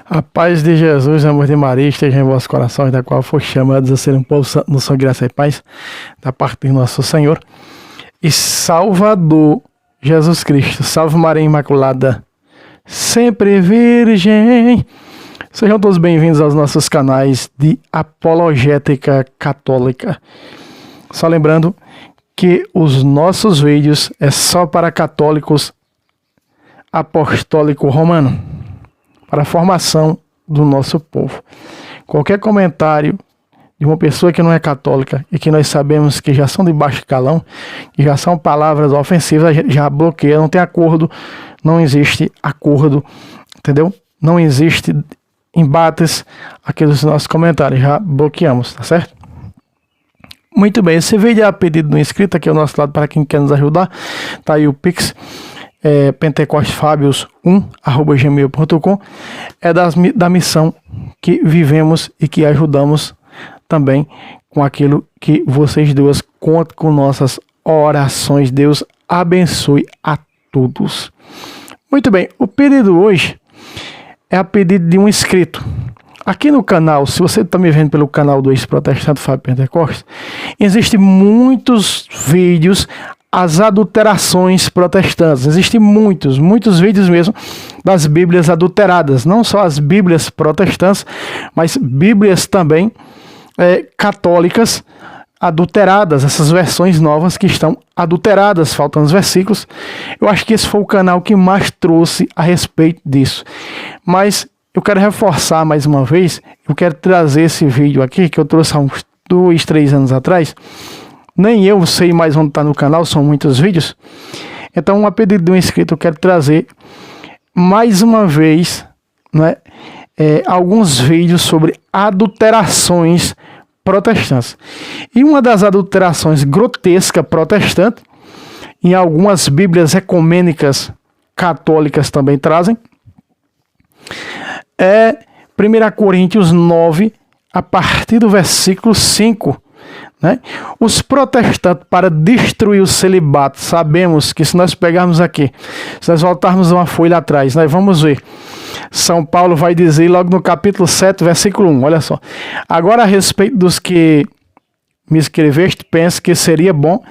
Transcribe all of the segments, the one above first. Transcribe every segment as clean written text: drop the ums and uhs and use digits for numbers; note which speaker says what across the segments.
Speaker 1: A paz de Jesus, o amor de Maria, esteja em vossos corações, da qual foi chamados a ser um povo santo no sangue, graça e paz, da parte de nosso Senhor e Salvador Jesus Cristo. Salve Maria Imaculada, sempre Virgem. Sejam todos bem-vindos aos nossos canais de Apologética Católica. Só lembrando que os nossos vídeos é só para católicos apostólico romano, para a formação do nosso povo. Qualquer comentário de uma pessoa que não é católica e que nós sabemos que já são de baixo calão, que já são palavras ofensivas, já bloqueia, não tem acordo, não existe acordo, entendeu? Não existe embates aqueles nossos comentários, já bloqueamos, tá certo? Muito bem, esse vídeo é a pedido do inscrito aqui ao nosso lado para quem quer nos ajudar, tá aí o Pix. pentecostfabios1@gmail.com é da missão que vivemos e que ajudamos também com aquilo que vocês duas contam com nossas orações. Deus abençoe a todos. Muito bem, o pedido hoje é a pedido de um inscrito. Aqui no canal, se você está me vendo pelo canal do ex-protestante Fábio Pentecostes, existem muitos vídeos as adulterações protestantes. Existem muitos vídeos mesmo das Bíblias adulteradas. Não só as Bíblias protestantes, mas Bíblias também católicas adulteradas. Essas versões novas que estão adulteradas, faltando os versículos. Eu acho que esse foi o canal que mais trouxe a respeito disso. Mas eu quero reforçar mais uma vez, eu quero trazer esse vídeo aqui, que eu trouxe há uns 2, 3 anos atrás. Nem eu sei mais onde está no canal, são muitos vídeos. Então, a pedido de um inscrito, eu quero trazer mais uma vez, né, alguns vídeos sobre adulterações protestantes. E uma das adulterações grotescas protestantes, em algumas Bíblias ecumênicas católicas também trazem, é 1 Coríntios 9, a partir do versículo 5. Né? Os protestantes, para destruir o celibato, sabemos que se nós pegarmos aqui, se nós voltarmos uma folha atrás, nós vamos ver, São Paulo vai dizer logo no capítulo 7, versículo 1, olha só: agora a respeito dos que me escreveste, penso que seria bom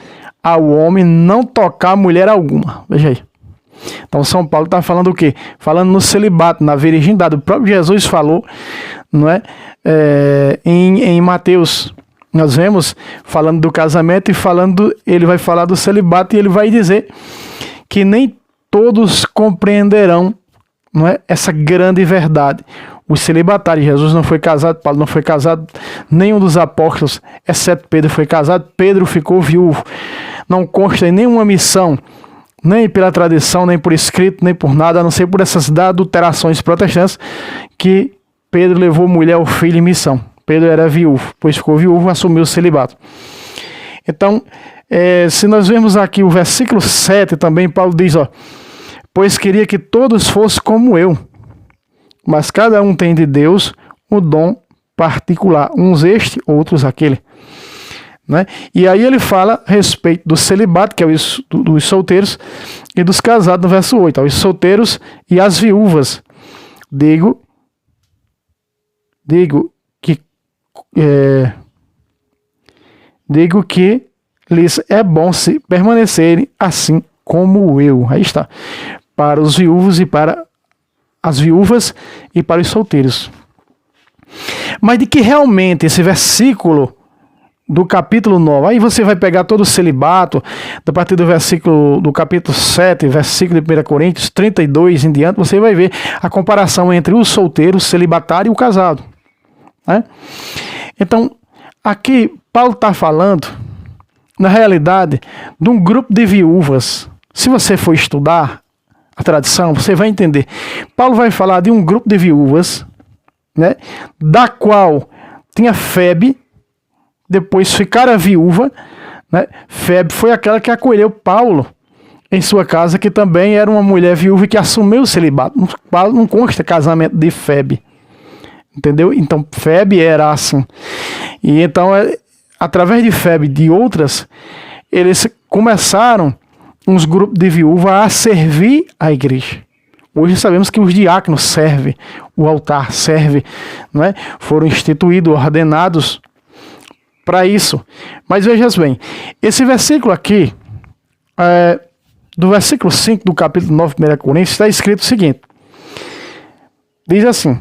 Speaker 1: ao homem não tocar mulher alguma. Veja aí. Então São Paulo está falando o quê? Falando no celibato, na virgindade. O próprio Jesus falou, não é? Em Mateus. Nós vemos falando do casamento e ele vai falar do celibato, e ele vai dizer que nem todos compreenderão, não é, essa grande verdade. Os celibatários, Jesus não foi casado, Paulo não foi casado, nenhum dos apóstolos, exceto Pedro, foi casado. Pedro ficou viúvo. Não consta em nenhuma missão, nem pela tradição, nem por escrito, nem por nada, a não ser por essas adulterações protestantes, que Pedro levou mulher ou filho em missão. Pedro era viúvo, pois ficou viúvo, assumiu o celibato. Então, se nós vemos aqui o versículo 7 também, Paulo diz, pois queria que todos fossem como eu, mas cada um tem de Deus um dom particular, uns este, outros aquele. Né? E aí ele fala a respeito do celibato, que é dos solteiros, e dos casados, no verso 8, os solteiros e as viúvas. Digo que lhes é bom se permanecerem assim como eu. Aí está. Para os viúvos e para as viúvas e para os solteiros. Mas de que realmente esse versículo do capítulo 9, aí você vai pegar todo o celibato, a partir do capítulo 7, versículo de 1 Coríntios 32 em diante, você vai ver a comparação entre o solteiro, o celibatário e o casado. Né? Então, aqui Paulo está falando, na realidade, de um grupo de viúvas. Se você for estudar a tradição, você vai entender. Paulo vai falar de um grupo de viúvas, né, da qual tinha Febe, depois ficara viúva. Né? Febe foi aquela que acolheu Paulo em sua casa, que também era uma mulher viúva e que assumiu o celibato. Não consta casamento de Febe. Entendeu? Então, Febe era assim. E então, através de Febe e de outras, eles começaram uns grupos de viúvas a servir a igreja. Hoje sabemos que os diáconos servem, o altar serve, não é? Foram instituídos, ordenados para isso. Mas veja bem, esse versículo aqui, do versículo 5 do capítulo 9, 1 Coríntios, está escrito o seguinte. Diz assim,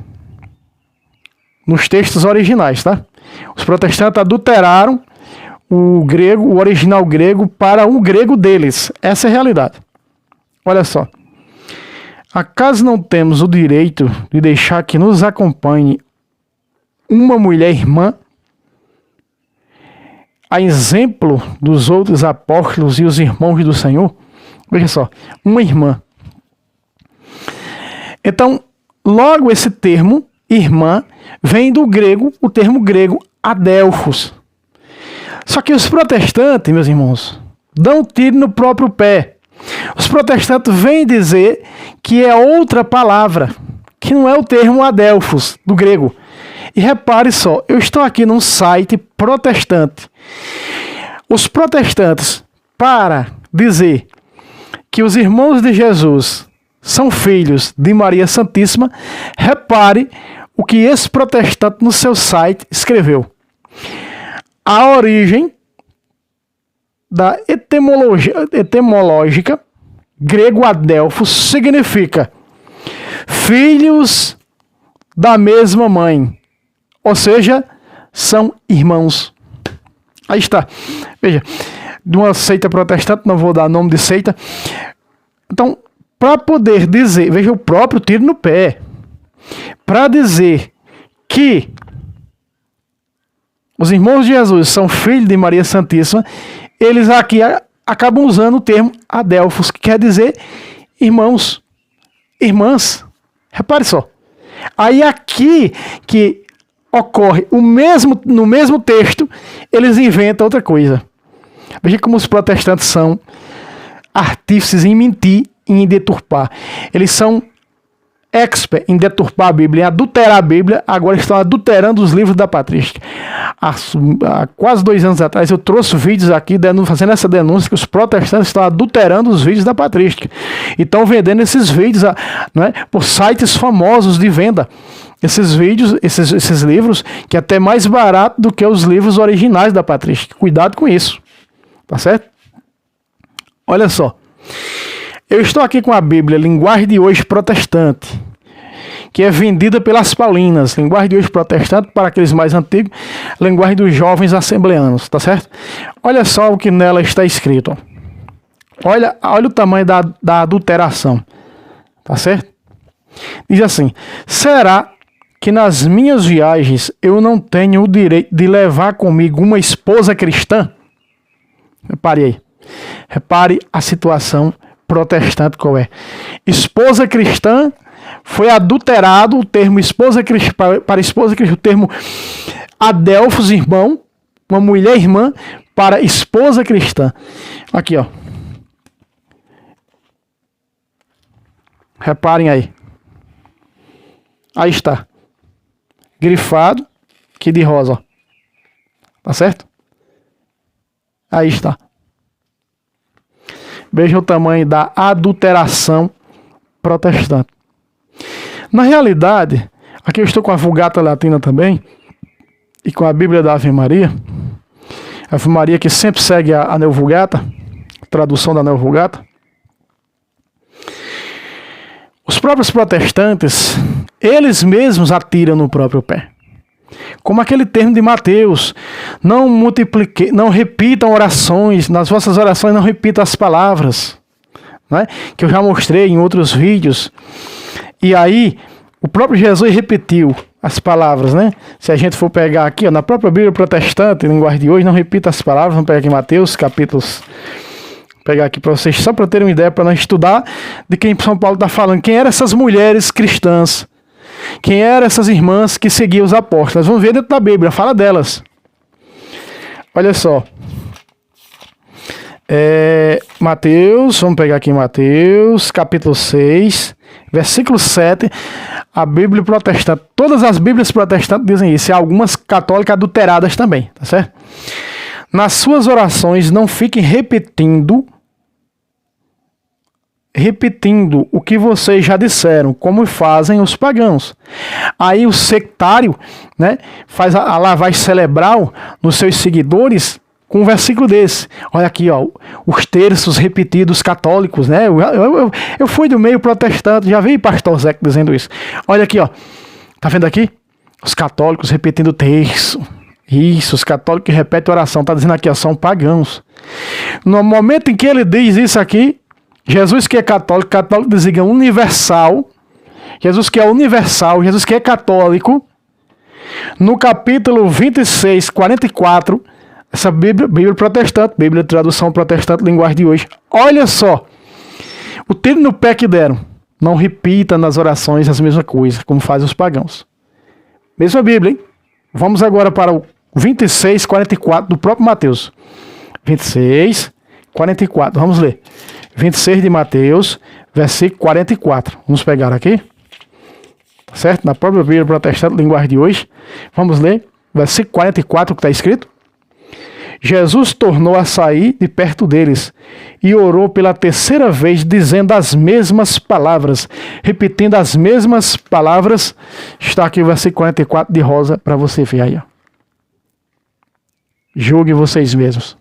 Speaker 1: nos textos originais, tá? Os protestantes adulteraram o grego, o original grego, para o grego deles. Essa é a realidade. Olha só. Acaso não temos o direito de deixar que nos acompanhe uma mulher irmã, a exemplo dos outros apóstolos e os irmãos do Senhor? Veja só, uma irmã. Então, logo esse termo, irmã, vem do grego, o termo grego, adelphos. Só que os protestantes, meus irmãos, dão tiro no próprio pé. Os protestantes vêm dizer que é outra palavra, que não é o termo adelphos, do grego. E repare só, eu estou aqui num site protestante. Os protestantes, para dizer que os irmãos de Jesus são filhos de Maria Santíssima, repare o que esse protestante no seu site escreveu. A origem da etimológica grego adelphos significa filhos da mesma mãe, ou seja, são irmãos. Aí está. Veja, de uma seita protestante, não vou dar nome de seita. Então, para poder dizer, veja o próprio tiro no pé, para dizer que os irmãos de Jesus são filhos de Maria Santíssima, eles aqui acabam usando o termo adelphos, que quer dizer irmãos, irmãs. Repare só. Aí aqui que ocorre no mesmo texto, eles inventam outra coisa. Veja como os protestantes são artífices em mentir e em deturpar. Eles são expert em deturpar a Bíblia, em adulterar a Bíblia, agora estão adulterando os livros da patrística. Há quase 2 anos atrás eu trouxe vídeos aqui fazendo essa denúncia que os protestantes estão adulterando os vídeos da patrística. E estão vendendo esses vídeos por sites famosos de venda. Esses vídeos, esses livros, que é até mais barato do que os livros originais da patrística. Cuidado com isso. Tá certo? Olha só. Eu estou aqui com a Bíblia, Linguagem de Hoje Protestante, que é vendida pelas Paulinas. Linguagem de Hoje Protestante, para aqueles mais antigos, Linguagem dos Jovens Assembleanos, tá certo? Olha só o que nela está escrito. Olha o tamanho da adulteração, tá certo? Diz assim: será que nas minhas viagens eu não tenho o direito de levar comigo uma esposa cristã? Repare aí. Repare a situação protestante qual é. Esposa cristã foi adulterado o termo esposa cristã para esposa cristã, o termo adelphos, irmão, uma mulher irmã, para esposa cristã. Aqui, ó. Reparem aí. Aí está. Grifado, aqui de rosa, ó. Tá certo? Aí está. Veja o tamanho da adulteração protestante. Na realidade, aqui eu estou com a Vulgata Latina também, e com a Bíblia da Ave Maria. A Ave Maria que sempre segue a Neo Vulgata, a tradução da Neo Vulgata. Os próprios protestantes, eles mesmos atiram no próprio pé. Como aquele termo de Mateus: não repitam orações, nas vossas orações não repitam as palavras, né? Que eu já mostrei em outros vídeos. E aí, o próprio Jesus repetiu as palavras, né? Se a gente for pegar aqui, ó, na própria Bíblia protestante, Linguagem de Hoje, não repita as palavras. Vamos pegar aqui Mateus, capítulos. Vou pegar aqui para vocês, só para terem uma ideia, para nós estudar de quem São Paulo está falando. Quem eram essas mulheres cristãs? Quem eram essas irmãs que seguiam os apóstolos? Nós vamos ver dentro da Bíblia, fala delas. Olha só. Mateus, vamos pegar aqui Mateus, capítulo 6, versículo 7. A Bíblia protestante, todas as Bíblias protestantes dizem isso, e algumas católicas adulteradas também, tá certo? Nas suas orações não fiquem repetindo repetindo o que vocês já disseram, como fazem os pagãos. Aí o sectário, né, faz a lavagem cerebral nos seus seguidores com um versículo desse. Olha aqui, ó, os terços repetidos católicos, né? Eu fui do meio protestante, já vi pastor Zeca dizendo isso. Olha aqui, ó. Tá vendo aqui? Os católicos repetindo o terço. Isso, os católicos que repetem oração. Tá dizendo aqui, ó, são pagãos. No momento em que ele diz isso aqui, Jesus que é católico, católico designa universal. Jesus que é universal, Jesus que é católico. No capítulo 26, 44, essa Bíblia protestante, Bíblia de tradução protestante, linguagem de hoje. Olha só, o tiro no pé que deram. Não repita nas orações as mesmas coisas, como fazem os pagãos. Mesma Bíblia, hein? Vamos agora para o 26, 44 do próprio Mateus. 26, 44, vamos ler. 26 de Mateus, versículo 44. Vamos pegar aqui. Certo? Na própria Bíblia protestante, linguagem de hoje. Vamos ler. Versículo 44, que está escrito. Jesus tornou a sair de perto deles e orou pela terceira vez, dizendo as mesmas palavras, repetindo as mesmas palavras. Está aqui o versículo 44 de rosa para você ver aí. Ó. Julgue vocês mesmos.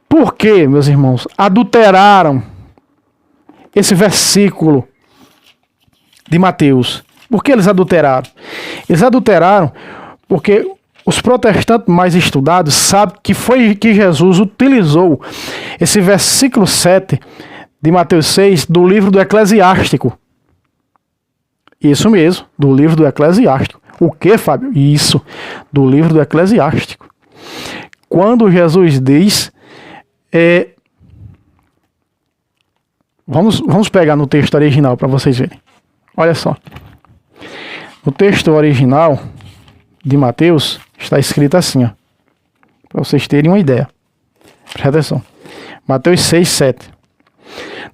Speaker 1: Por que, meus irmãos, adulteraram esse versículo de Mateus? Por que eles adulteraram? Eles adulteraram porque os protestantes mais estudados sabem que foi que Jesus utilizou esse versículo 7 de Mateus 6 do livro do Eclesiástico. Isso mesmo, do livro do Eclesiástico. O que, Fábio? Isso, do livro do Eclesiástico. Quando Jesus diz... Vamos pegar no texto original para vocês verem. Olha só. No texto original de Mateus está escrito assim, ó, para vocês terem uma ideia. Presta atenção. Mateus 6, 7.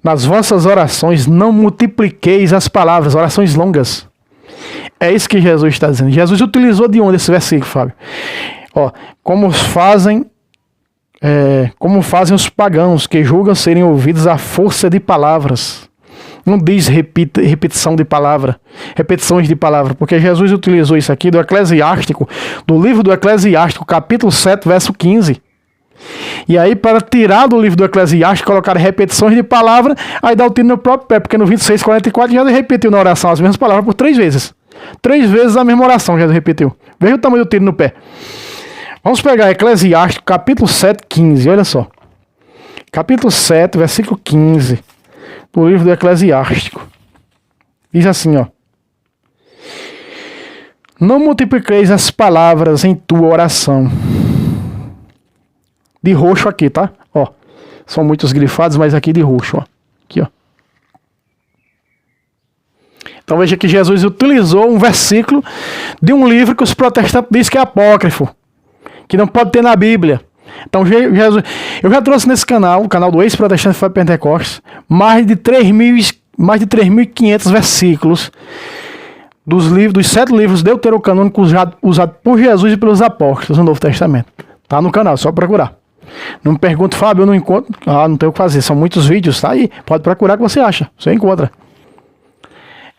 Speaker 1: Nas vossas orações não multipliqueis as palavras, orações longas. É isso que Jesus está dizendo. Jesus utilizou de onde esse versículo, Fábio? Ó, como fazem os pagãos que julgam serem ouvidos à força de palavras. Não diz repetição de palavra, repetições de palavra, porque Jesus utilizou isso aqui do Eclesiástico, do livro do Eclesiástico, capítulo 7, verso 15. E aí, para tirar do livro do Eclesiástico, colocar repetições de palavra, aí dá o tiro no próprio pé, porque no 26, 44 já repetiu na oração as mesmas palavras por 3 vezes. 3 vezes a mesma oração já repetiu. Veja o tamanho do tiro no pé. Vamos pegar Eclesiástico, capítulo 7, 15, olha só. Capítulo 7, versículo 15. Do livro do Eclesiástico. Diz assim, ó. Não multipliqueis as palavras em tua oração. De roxo aqui, tá? Ó. São muitos grifados, mas aqui de roxo, ó. Aqui, ó. Então veja que Jesus utilizou um versículo de um livro que os protestantes dizem que é apócrifo, que não pode ter na Bíblia. Então, Jesus, eu já trouxe nesse canal, o canal do ex-protestante Fábio Pentecostes, mais de 3.500 versículos dos 7 livros deuterocanônicos usados por Jesus e pelos apóstolos no Novo Testamento. Tá no canal, só procurar. Não me pergunte, Fábio, eu não encontro. Não tem o que fazer, são muitos vídeos, tá aí. Pode procurar que você acha, você encontra.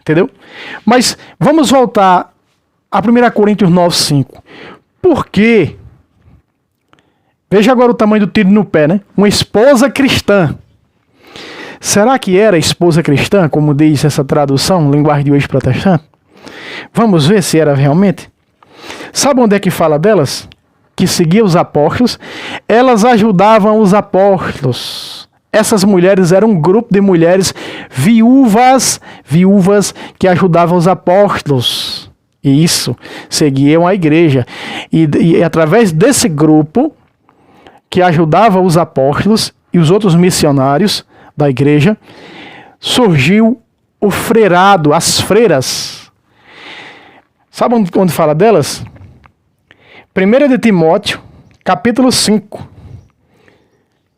Speaker 1: Entendeu? Mas vamos voltar a 1 Coríntios 9, 5. Por quê? Veja agora o tamanho do tiro no pé, né? Uma esposa cristã. Será que era esposa cristã, como diz essa tradução, linguagem de hoje protestante? Vamos ver se era realmente. Sabe onde é que fala delas? Que seguia os apóstolos. Elas ajudavam os apóstolos. Essas mulheres eram um grupo de mulheres viúvas que ajudavam os apóstolos. Isso, seguiam a igreja. E através desse grupo que ajudava os apóstolos e os outros missionários da igreja, surgiu o freirado, as freiras. Sabe onde fala delas? 1 de Timóteo, capítulo 5.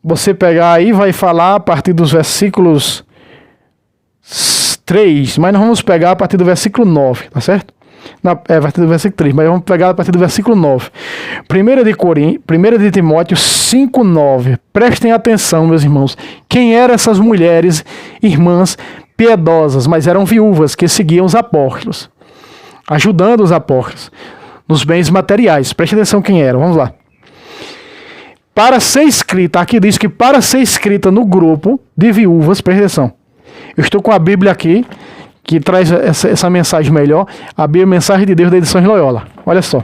Speaker 1: Você pegar aí, vai falar a partir dos versículos 3, mas nós vamos pegar a partir do versículo 9, tá certo? A partir do versículo 3, mas vamos pegar a partir do versículo 9. 1 de Timóteo 5:9. Prestem atenção, meus irmãos. Quem eram essas mulheres, irmãs piedosas, mas eram viúvas que seguiam os apóstolos, ajudando os apóstolos nos bens materiais. Preste atenção quem eram. Vamos lá. Para ser escrita, aqui diz que para ser escrita no grupo de viúvas, preste atenção. Eu estou com a Bíblia aqui, que traz essa mensagem melhor, a Bíblia Mensagem de Deus da Edições Loyola. Olha só.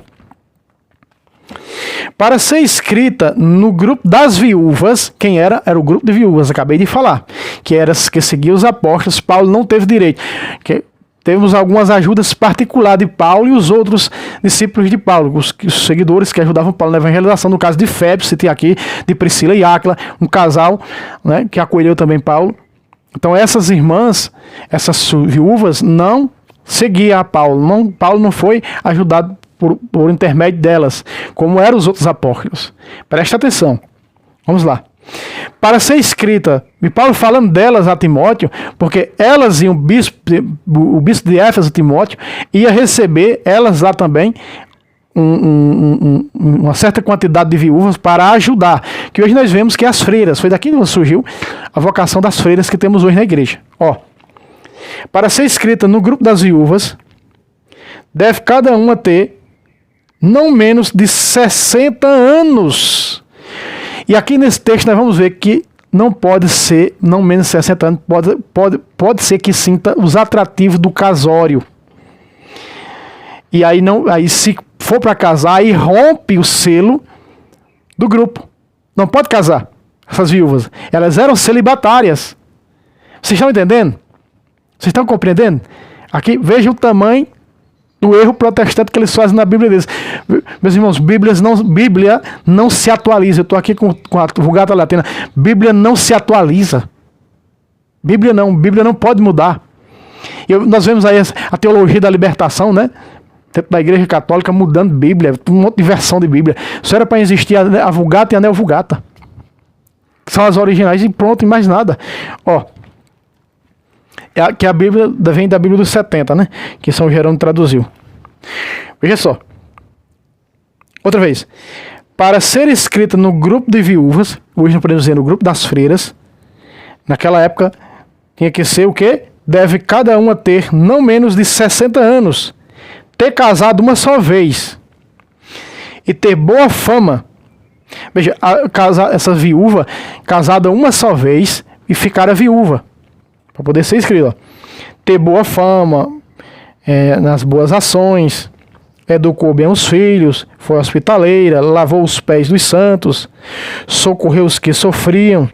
Speaker 1: Para ser escrita no grupo das viúvas, quem era? Era o grupo de viúvas, acabei de falar. Que seguia os apóstolos, Paulo não teve direito. Temos algumas ajudas particulares de Paulo e os outros discípulos de Paulo, os seguidores que ajudavam Paulo na evangelização, no caso de Febe, citei aqui, de Priscila e Áquila, um casal, né, que acolheu também Paulo. Então essas irmãs, essas viúvas, não seguiam a Paulo. Paulo não foi ajudado por intermédio delas, como eram os outros apóstolos. Presta atenção. Vamos lá. Para ser escrita, e Paulo falando delas a Timóteo, porque elas iam, o bispo de Éfeso, Timóteo, ia receber elas lá também uma certa quantidade de viúvas para ajudar. Que hoje nós vemos que as freiras, foi daqui que surgiu a vocação das freiras que temos hoje na igreja. Ó, para ser escrita no grupo das viúvas, deve cada uma ter não menos de 60 anos. E aqui nesse texto nós vamos ver que não pode ser não menos de 60 anos, pode ser que sinta os atrativos do casório. E aí, se for para casar, aí rompe o selo do grupo. Não pode casar, essas viúvas. Elas eram celibatárias. Vocês estão entendendo? Vocês estão compreendendo? Aqui, veja o tamanho do erro protestante que eles fazem na Bíblia deles. Meus irmãos, Bíblia não se atualiza. Eu estou aqui com a Vulgata Latina. Bíblia não se atualiza. Bíblia não pode mudar. Nós vemos aí a teologia da libertação, né? Dentro da Igreja Católica mudando Bíblia, um monte de versão de Bíblia. Isso era para existir a Vulgata e a Neo-Vulgata. São as originais e pronto, e mais nada. Ó, que a Bíblia vem da Bíblia dos 70, né? Que São Jerônimo traduziu. Veja só. Outra vez. Para ser escrita no grupo de viúvas, hoje não podemos dizer no grupo das freiras, naquela época tinha que ser o quê? Deve cada uma ter não menos de 60 anos, ter casado uma só vez e ter boa fama. Veja, essa viúva casada uma só vez e ficara viúva. Para poder ser escrito, ó. Ter boa fama, nas boas ações, educou bem os filhos, foi hospitaleira, lavou os pés dos santos, socorreu os que sofriam,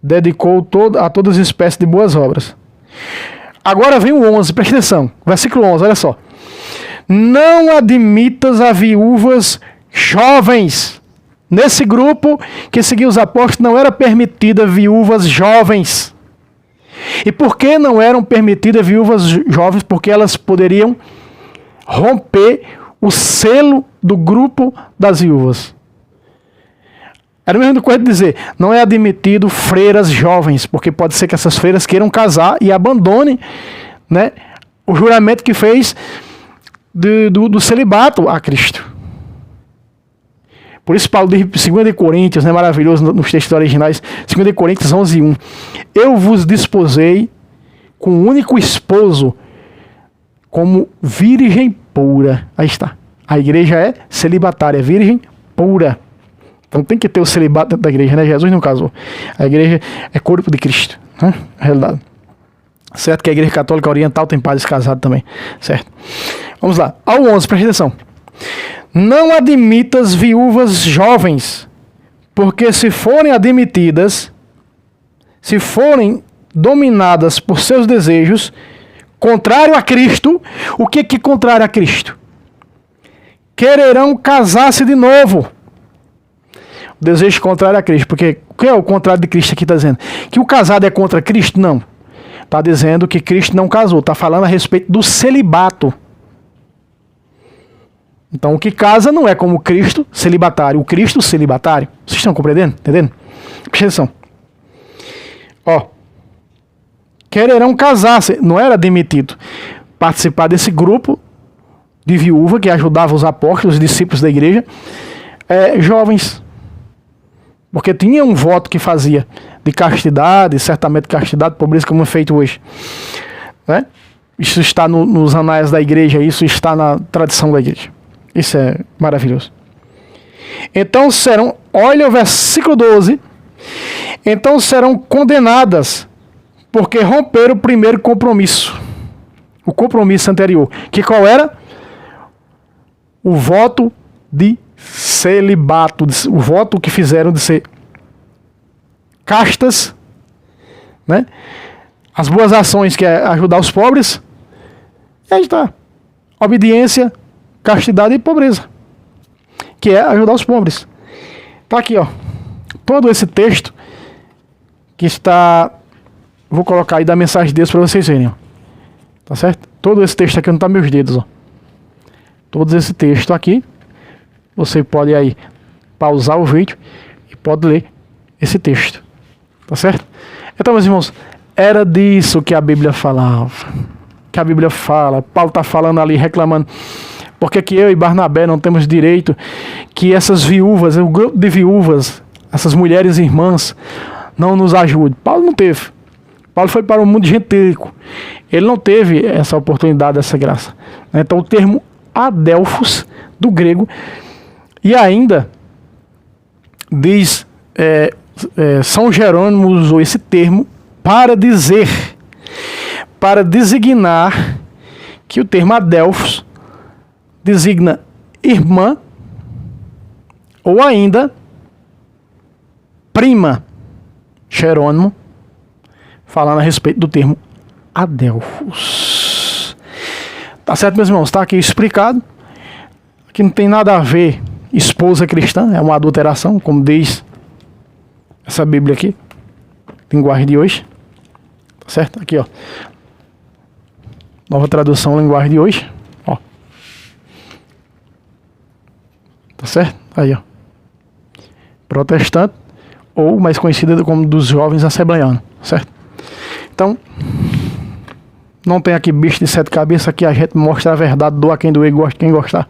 Speaker 1: dedicou a todas as espécies de boas obras. Agora vem o 11, presta atenção, versículo 11, olha só. Não admitas a viúvas jovens. Nesse grupo que seguia os apóstolos não era permitida viúvas jovens. E por que não eram permitidas viúvas jovens? Porque elas poderiam romper o selo do grupo das viúvas. Era a mesma coisa de dizer, não é admitido freiras jovens, porque pode ser que essas freiras queiram casar e abandonem, né, o juramento que fez do celibato a Cristo. Por isso Paulo diz em 2 Coríntios, né, maravilhoso nos textos originais, 2 Coríntios 11:1. Eu vos desposei com um único esposo, como virgem pura. Aí está. A igreja é celibatária, virgem pura. Então tem que ter o celibato dentro da igreja, né? Jesus não casou. A igreja é corpo de Cristo, né? Na realidade. Certo que a igreja católica oriental tem padres casados também, certo? Vamos lá. Ao 11, presta atenção. Não admitas viúvas jovens, porque se forem admitidas, se forem dominadas por seus desejos, contrário a Cristo, o que é contrário a Cristo? Quererão casar-se de novo. O desejo contrário a Cristo, porque o que é o contrário de Cristo aqui está dizendo? Que o casado é contra Cristo? Não. Está dizendo que Cristo não casou, está falando a respeito do celibato. Então o que casa não é como Cristo celibatário, o Cristo celibatário. Vocês estão compreendendo? Entendendo? Presta atenção. Ó. Quererão casar-se, não era admitido. participar desse grupo de viúva que ajudava os apóstolos, os discípulos da igreja, jovens. Porque tinha um voto que fazia de castidade, certamente castidade, pobreza, como é feito hoje. Né? Isso está nos anais da igreja, isso está na tradição da igreja. Isso é maravilhoso. Então serão, olha o versículo 12, então serão condenadas, porque romperam o primeiro compromisso. O compromisso anterior. Que qual era? O voto de celibato, o voto que fizeram de ser castas, né? As boas ações, que é ajudar os pobres, e aí está. Obediência, castidade e pobreza, que é ajudar os pobres. Tá aqui, ó. Todo esse texto que está, vou colocar aí da mensagem de Deus para vocês verem, ó. Tá certo? Todo esse texto aqui não tá meus dedos, ó. Todo esse texto aqui, você pode aí pausar o vídeo e pode ler esse texto. Tá certo? Então, meus irmãos, era disso que a Bíblia falava. Que a Bíblia fala. Paulo tá falando ali, reclamando. Porque que eu e Barnabé não temos direito que essas viúvas, o grupo de viúvas, essas mulheres irmãs, não nos ajudem. Paulo não teve. Paulo foi para o mundo gentílico. Ele não teve essa oportunidade, essa graça. Então o termo adelphos, do grego, e ainda diz, São Jerônimo usou esse termo para designar que o termo adelphos designa irmã ou ainda prima. Jerônimo falando a respeito do termo adelphos. Tá certo, meus irmãos? Está aqui explicado. Aqui não tem nada a ver esposa cristã, é uma adulteração, como diz essa Bíblia aqui, linguagem de hoje. Tá certo? Aqui, ó. Nova tradução, linguagem de hoje. Ó. Tá certo? Aí, ó. Protestante, ou mais conhecida como dos jovens assembleianos. Certo? Então, não tem aqui bicho de sete cabeças, aqui a gente mostra a verdade, doa quem doer, gosta quem gostar.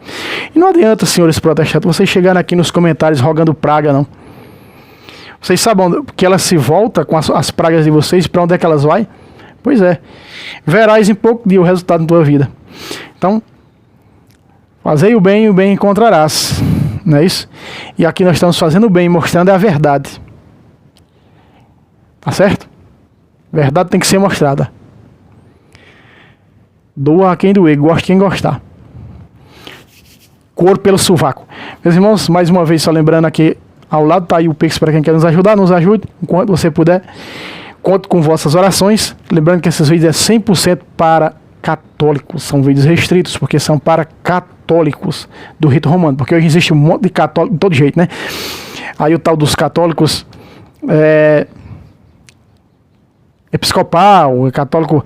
Speaker 1: E não adianta, senhores protestantes, vocês chegarem aqui nos comentários rogando praga, não. Vocês sabem que ela se volta com as pragas de vocês, para onde é que elas vão? Pois é. Verás em pouco dia o resultado da tua vida. Então, fazei o bem e o bem encontrarás. Não é isso? E aqui nós estamos fazendo o bem, mostrando a verdade. Tá certo? Verdade tem que ser mostrada. Doa a quem doer, gosta quem gostar. Couro pelo sovaco. Meus irmãos, mais uma vez, só lembrando aqui, ao lado está aí o Pix para quem quer nos ajudar, nos ajude, enquanto você puder. Conto com vossas orações. Lembrando que esses vídeos é 100% para católicos. São vídeos restritos, porque são para católicos do rito romano. Porque hoje existe um monte de católicos de todo jeito, né? Aí o tal dos católicos episcopal, católico,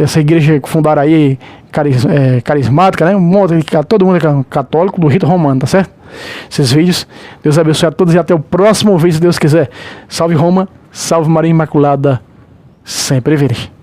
Speaker 1: essa igreja que fundaram aí, carismática, né? Um monte de, todo mundo é católico do rito romano, tá certo? Esses vídeos, Deus abençoe a todos e até o próximo vídeo, se Deus quiser. Salve Roma, salve Maria Imaculada, sempre virei.